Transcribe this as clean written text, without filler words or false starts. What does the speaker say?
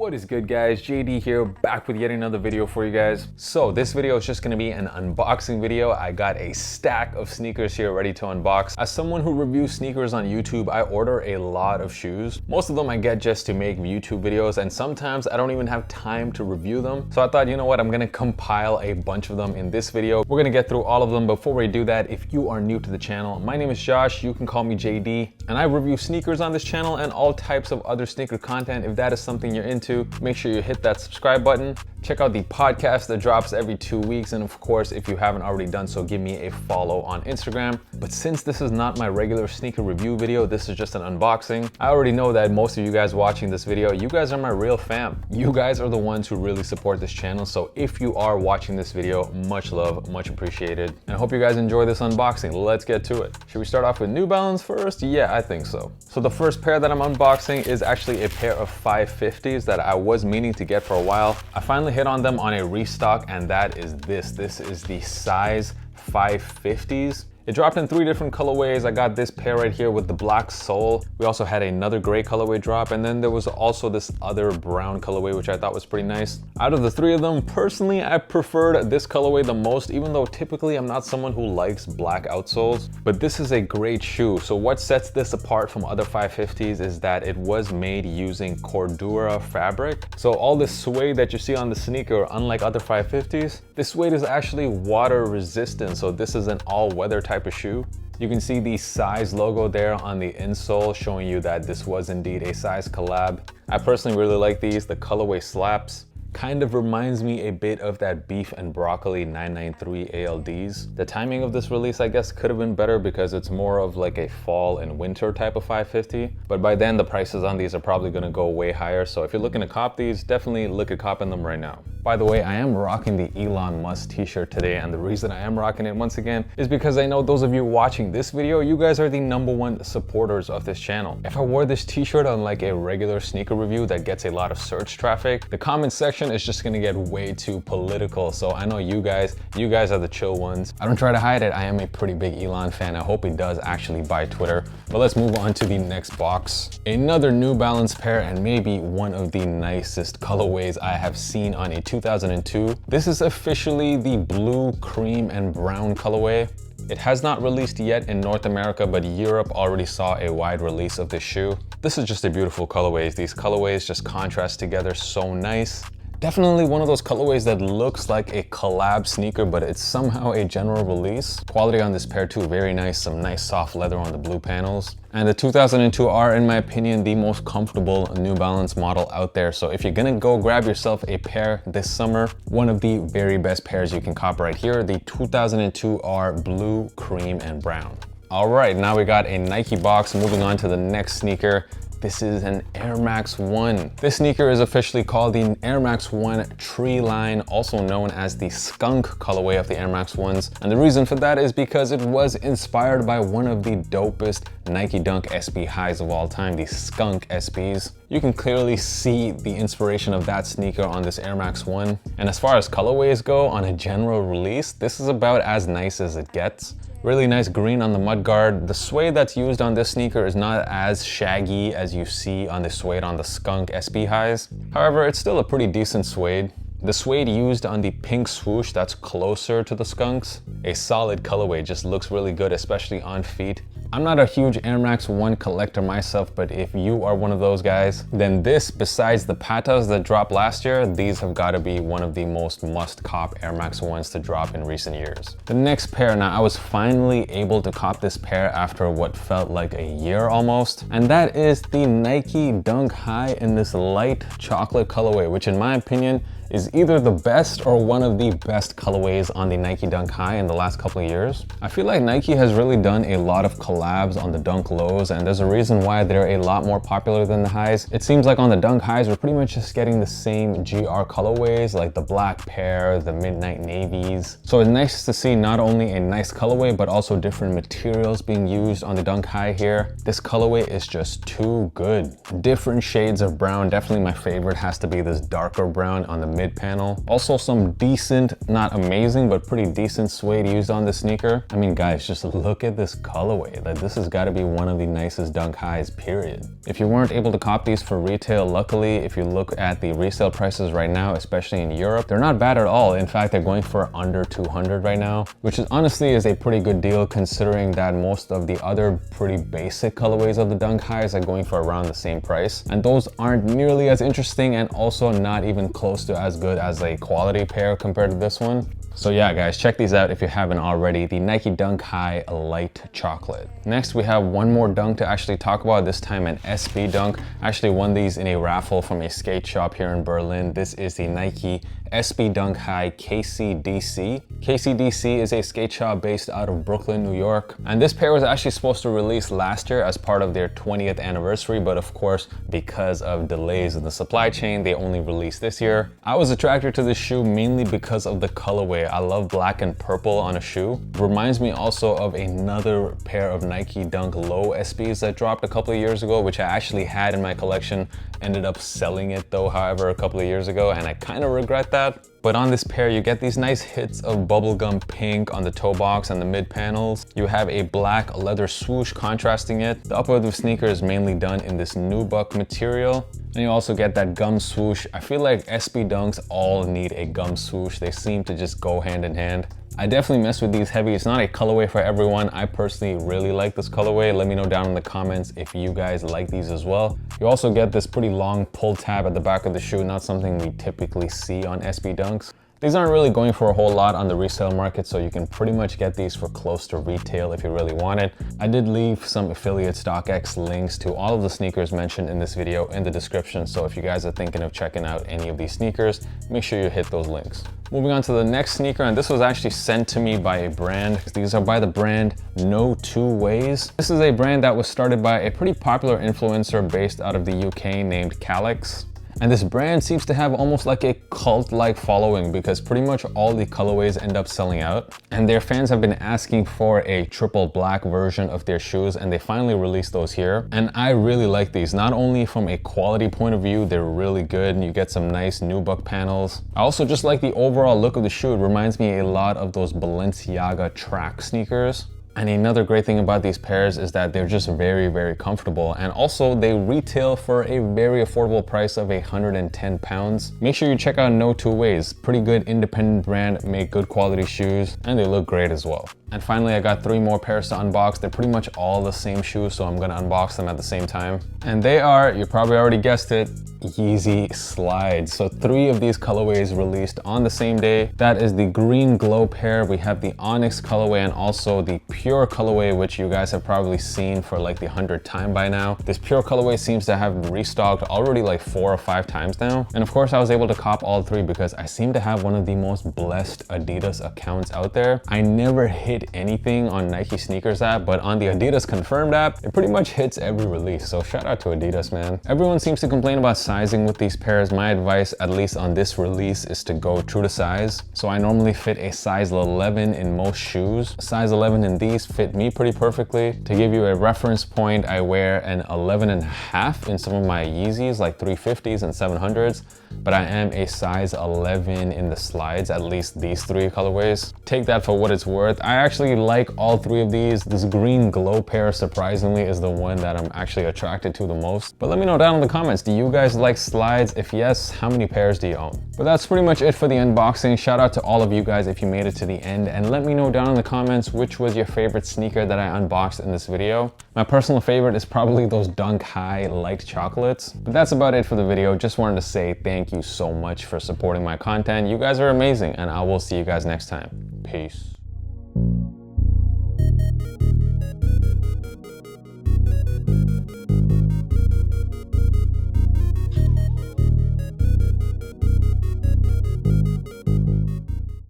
What is good, guys? JD here, back with yet another video for you guys. So this video is just gonna be an unboxing video. I got a stack of sneakers here ready to unbox. As someone who reviews sneakers on YouTube, I order a lot of shoes. Most of them I get just to make YouTube videos, and sometimes I don't even have time to review them. So I thought, you know what, I'm gonna compile a bunch of them in this video. We're gonna get through all of them. Before we do that, if you are new to the channel, my name is Josh, you can call me JD, and I review sneakers on this channel and all types of other sneaker content. If that is something you're into, make sure you hit that subscribe button. Check out the podcast that drops every 2 weeks. And of course, if you haven't already done so, give me a follow on Instagram. But since this is not my regular sneaker review video, this is just an unboxing. I already know that most of you guys watching this video, you guys are my real fam. You guys are the ones who really support this channel. So if you are watching this video, much love, much appreciated. And I hope you guys enjoy this unboxing. Let's get to it. Should we start off with New Balance first? Yeah, I think so. So the first pair that I'm unboxing is actually a pair of 550s that I was meaning to get for a while. I finally hit on them on a restock, and that is this. This is the size 550s. It dropped in 3 different colorways. I got this pair right here with the black sole. We also had another gray colorway drop, and then there was also this other brown colorway, which I thought was pretty nice. Out of the 3 of them, personally, I preferred this colorway the most, even though typically I'm not someone who likes black outsoles. But this is a great shoe. So what sets this apart from other 550s is that it was made using Cordura fabric. So all this suede that you see on the sneaker, unlike other 550s, this suede is actually water resistant. So this is an all-weather type of shoe. You can see the size logo there on the insole showing you that this was indeed a size collab. I personally really like these. The colorway slaps. Kind of reminds me a bit of that Beef and Broccoli 993 ALDs. The timing of this release, I guess, could have been better because it's more of like a fall and winter type of 550. But by then, the prices on these are probably gonna go way higher. So if you're looking to cop these, definitely look at copping them right now. By the way, I am rocking the Elon Musk t-shirt today, and the reason I am rocking it once again is because I know those of you watching this video, you guys are the #1 supporters of this channel. If I wore this t-shirt on like a regular sneaker review that gets a lot of search traffic, the comment section is just gonna get way too political. So I know you guys are the chill ones. I don't try to hide it. I am a pretty big Elon fan. I hope he does actually buy Twitter. But let's move on to the next box. Another New Balance pair, and maybe one of the nicest colorways I have seen on a 2002. This is officially the blue, cream, and brown colorway. It has not released yet in North America, but Europe already saw a wide release of this shoe. This is just a beautiful colorway. These colorways just contrast together so nice. Definitely one of those colorways that looks like a collab sneaker, but it's somehow a general release. Quality on this pair too, very nice. Some nice soft leather on the blue panels. And the 2002 are, in my opinion, the most comfortable New Balance model out there. So if you're gonna go grab yourself a pair this summer, one of the very best pairs you can cop right here, the 2002 are blue, cream, and brown. All right, now we got a Nike box. Moving on to the next sneaker. This is an Air Max 1. This sneaker is officially called the Air Max 1 Treeline, also known as the skunk colorway of the Air Max 1s. And the reason for that is because it was inspired by one of the dopest Nike Dunk SB highs of all time, the skunk SBs. You can clearly see the inspiration of that sneaker on this Air Max 1. And as far as colorways go on a general release, this is about as nice as it gets. Really nice green on the mudguard. The suede that's used on this sneaker is not as shaggy as you see on the suede on the skunk SB highs. However, it's still a pretty decent suede. The suede used on the pink swoosh, that's closer to the skunks. A solid colorway, just looks really good, especially on feet. I'm not a huge Air Max 1 collector myself, but if you are one of those guys, then this, besides the Patas that dropped last year, these have got to be one of the most must-cop Air Max 1s to drop in recent years. The next pair, now I was finally able to cop this pair after what felt like a year almost, and that is the Nike Dunk High in this light chocolate colorway, which in my opinion is either the best or one of the best colorways on the Nike Dunk High in the last couple of years. I feel like Nike has really done a lot of collabs on the Dunk Lows, and there's a reason why they're a lot more popular than the highs. It seems like on the Dunk Highs, we're pretty much just getting the same GR colorways, like the black pair, the midnight navies. So it's nice to see not only a nice colorway, but also different materials being used on the Dunk High here. This colorway is just too good. Different shades of brown. Definitely my favorite has to be this darker brown on the mid panel. Also some decent, not amazing, but pretty decent suede used on the sneaker. I mean, guys, just look at this colorway. Like, this has got to be one of the nicest Dunk highs, period. If you weren't able to cop these for retail, luckily, if you look at the resale prices right now, especially in Europe, they're not bad at all. In fact, they're going for under 200 right now, which is honestly is a pretty good deal considering that most of the other pretty basic colorways of the Dunk highs are going for around the same price. And those aren't nearly as interesting and also not even close to as good as a quality pair compared to this one. So yeah, guys, check these out if you haven't already. The Nike Dunk High Light Chocolate. Next, we have one more dunk to actually talk about, this time an SB dunk. I actually won these in a raffle from a skate shop here in Berlin. This is the Nike SB Dunk High KCDC. KCDC is a skate shop based out of Brooklyn, New York. And this pair was actually supposed to release last year as part of their 20th anniversary, but of course, because of delays in the supply chain, they only released this year. I was attracted to this shoe mainly because of the colorway. I love black and purple on a shoe. Reminds me also of another pair of Nike Dunk Low SBs that dropped a couple of years ago, which I actually had in my collection. Ended up selling it though, however, a couple of years ago, and I kind of regret that. But on this pair, you get these nice hits of bubblegum pink on the toe box and the mid panels. You have a black leather swoosh contrasting it. The upper of the sneaker is mainly done in this nubuck material. And you also get that gum swoosh. I feel like SB Dunks all need a gum swoosh. They seem to just go hand in hand. I definitely mess with these heavy. It's not a colorway for everyone. I personally really like this colorway. Let me know down in the comments if you guys like these as well. You also get this pretty long pull tab at the back of the shoe, not something we typically see on SB Dunks. These aren't really going for a whole lot on the resale market, so you can pretty much get these for close to retail if you really want it. I did leave some affiliate StockX links to all of the sneakers mentioned in this video in the description, so if you guys are thinking of checking out any of these sneakers, make sure you hit those links. Moving on to the next sneaker, and this was actually sent to me by a brand. These are by the brand No Two Ways. This is a brand that was started by a pretty popular influencer based out of the UK named Calix. And this brand seems to have almost like a cult-like following because pretty much all the colorways end up selling out. And their fans have been asking for a triple black version of their shoes, and they finally released those here. And I really like these. Not only from a quality point of view, they're really good and you get some nice nubuck panels. I also just like the overall look of the shoe. It reminds me a lot of those Balenciaga track sneakers. And another great thing about these pairs is that they're just very, very comfortable. And also they retail for a very affordable price of £110. Make sure you check out No Two Ways. Pretty good independent brand, make good quality shoes, and they look great as well. And finally, I got 3 more pairs to unbox. They're pretty much all the same shoes, so I'm gonna unbox them at the same time. And they are, you probably already guessed it, Yeezy Slides. So 3 of these colorways released on the same day. That is the green glow pair. We have the onyx colorway and also the pure colorway, which you guys have probably seen for like the 100th time by now. This pure colorway seems to have been restocked already like 4 or 5 times now. And of course I was able to cop all 3 because I seem to have one of the most blessed Adidas accounts out there. I never hit anything on Nike Sneakers app, but on the Adidas Confirmed app, it pretty much hits every release. So shout out to Adidas, man. Everyone seems to complain about sizing with these pairs. My advice, at least on this release, is to go true to size. So I normally fit a size 11 in most shoes. Size 11 in these fit me pretty perfectly. To give you a reference point, I wear an 11.5 in some of my Yeezys, like 350s and 700s, but I am a size 11 in the slides, at least these 3 colorways. Take that for what it's worth. I actually like all 3 of these. This green glow pair, surprisingly, is the one that I'm actually attracted to the most. But let me know down in the comments, do you guys like slides? If yes, how many pairs do you own? But that's pretty much it for the unboxing. Shout out to all of you guys if you made it to the end, and let me know down in the comments which was your favorite sneaker that I unboxed in this video. My personal favorite is probably those Dunk High Light Chocolates. But that's about it for the video. Just wanted to say thank you so much for supporting my content. You guys are amazing, and I will see you guys next time. Peace.